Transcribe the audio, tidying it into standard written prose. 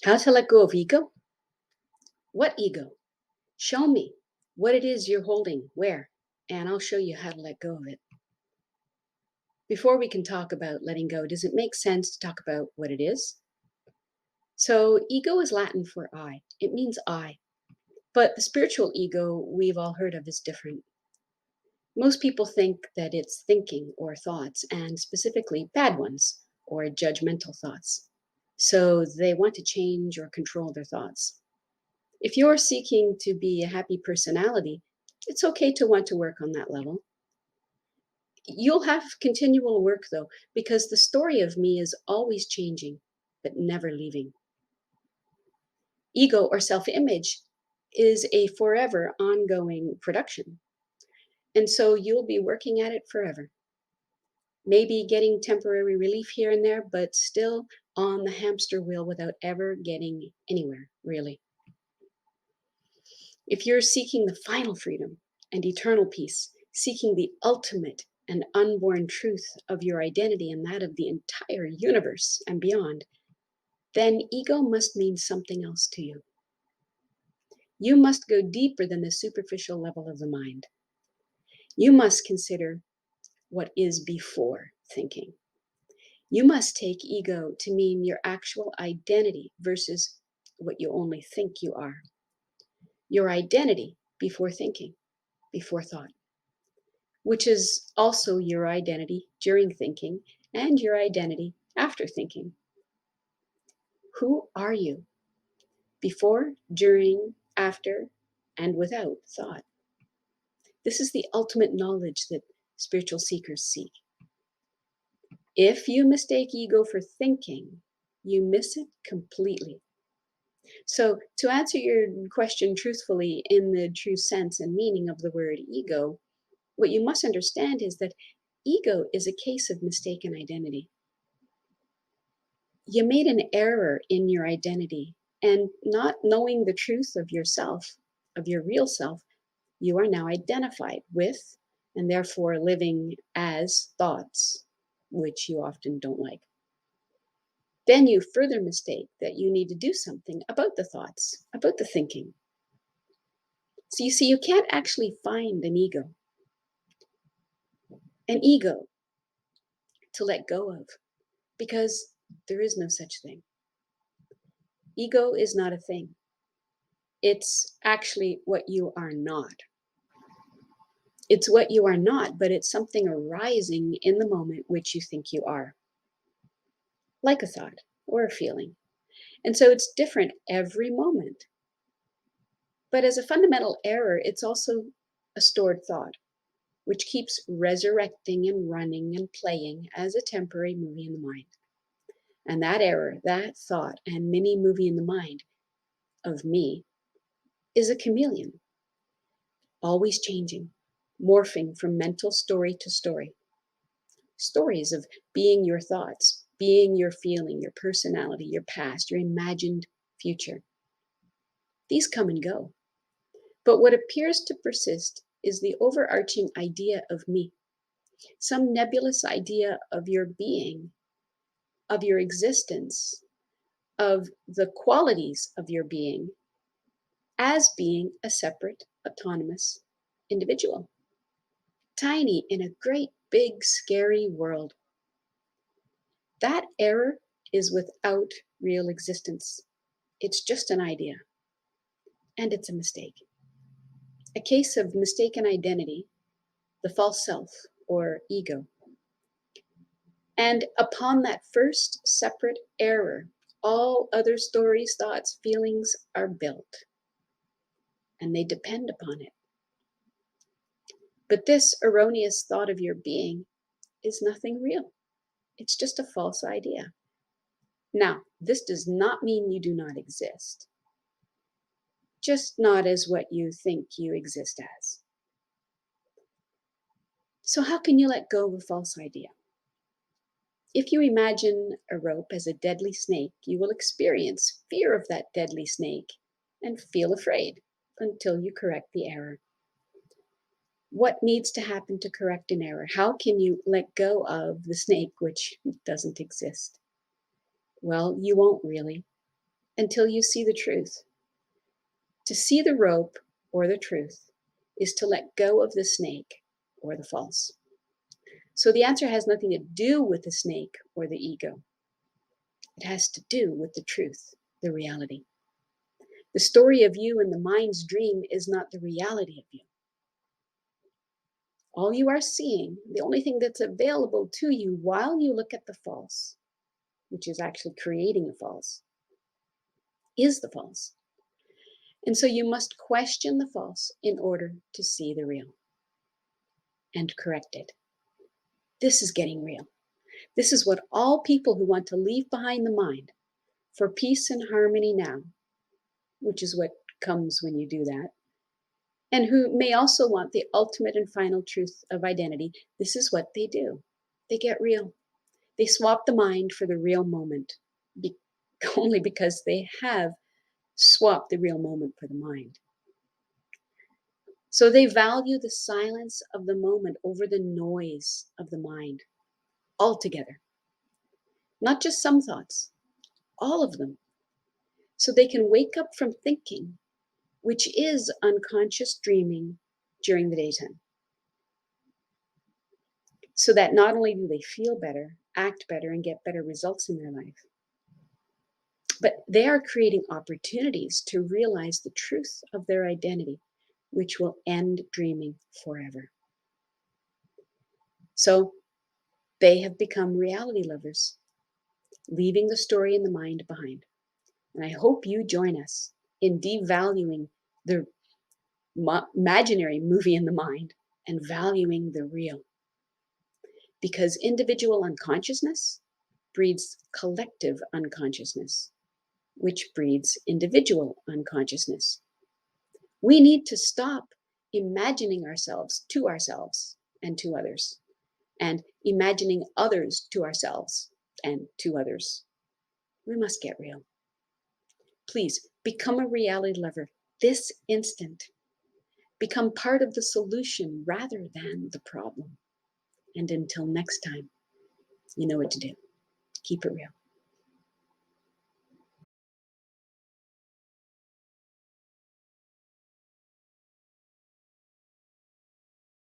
How to let go of ego? What ego? Show me what it is you're holding, where, and I'll show you how to let go of it. Before we can talk about letting go, does it make sense to talk about what it is? So, ego is Latin for I. It means I. But the spiritual ego we've all heard of is different. Most people think that it's thinking or thoughts, and specifically bad ones or judgmental thoughts. So, they want to change or control their thoughts. If you're seeking to be a happy personality, it's okay to want to work on that level. You'll have continual work though, because the story of me is always changing, but never leaving. Ego or self image is a forever ongoing production. And so you'll be working at it forever. Maybe getting temporary relief here and there, but still on the hamster wheel without ever getting anywhere, really. If you're seeking the final freedom and eternal peace, seeking the ultimate and unborn truth of your identity and that of the entire universe and beyond, then ego must mean something else to you. You must go deeper than the superficial level of the mind. You must consider what is before thinking. You must take ego to mean your actual identity versus what you only think you are. Your identity before thinking, before thought, which is also your identity during thinking and your identity after thinking. Who are you before, during, after, and without thought? This is the ultimate knowledge that spiritual seekers seek. If you mistake ego for thinking, you miss it completely. So, to answer your question truthfully in the true sense and meaning of the word ego, what you must understand is that ego is a case of mistaken identity. You made an error in your identity, and not knowing the truth of yourself, of your real self, you are now identified with and therefore living as thoughts, which you often don't like. Then you further mistake that you need to do something about the thoughts, about the thinking. So you see, you can't actually find an ego to let go of, because there is no such thing. Ego is not a thing. It's actually what you are not. It's what you are not, but it's something arising in the moment which you think you are, like a thought or a feeling. And so it's different every moment. But as a fundamental error, it's also a stored thought, which keeps resurrecting and running and playing as a temporary movie in the mind. And that error, that thought, and mini movie in the mind of me is a chameleon, always changing, morphing from mental story to story. Stories of being your thoughts, being your feeling, your personality, your past, your imagined future. These come and go. But what appears to persist is the overarching idea of me, some nebulous idea of your being, of your existence, of the qualities of your being as being a separate, autonomous individual. Tiny in a great, big, scary world. That error is without real existence. It's just an idea, and it's a mistake. A case of mistaken identity, the false self, or ego. And upon that first separate error, all other stories, thoughts, feelings are built, and they depend upon it. But this erroneous thought of your being is nothing real. It's just a false idea. Now, this does not mean you do not exist, just not as what you think you exist as. So, how can you let go of a false idea? If you imagine a rope as a deadly snake, you will experience fear of that deadly snake and feel afraid until you correct the error. What needs to happen to correct an error? How can you let go of the snake which doesn't exist? Well, you won't really. until you see the truth. To see the rope or the truth is to let go of the snake or the false. So the answer has nothing to do with the snake or the ego. It has to do with the truth, the reality. The story of you and the mind's dream is not the reality of you. All you are seeing, the only thing that's available to you while you look at the false, which is actually creating a false, is the false. And so you must question the false in order to see the real and correct it. This is getting real. This is what all people who want to leave behind the mind for peace and harmony now, which is what comes when you do that, and who may also want the ultimate and final truth of identity, this is what they do. They get real. They swap the mind for the real moment, only because they have swapped the real moment for the mind. So they value the silence of the moment over the noise of the mind altogether. Not just some thoughts, all of them. So they can wake up from thinking, which is unconscious dreaming during the daytime. So that not only do they feel better, act better, and get better results in their life, but they are creating opportunities to realize the truth of their identity, which will end dreaming forever. So they have become reality lovers, leaving the story in the mind behind. And I hope you join us in devaluing the imaginary movie in the mind and valuing the real. Because individual unconsciousness breeds collective unconsciousness, which breeds individual unconsciousness. We need to stop imagining ourselves and to others, and imagining others to ourselves and to others. We must get real. Please become a reality lover this instant. Become part of the solution rather than the problem. And until next time, you know what to do. Keep it real.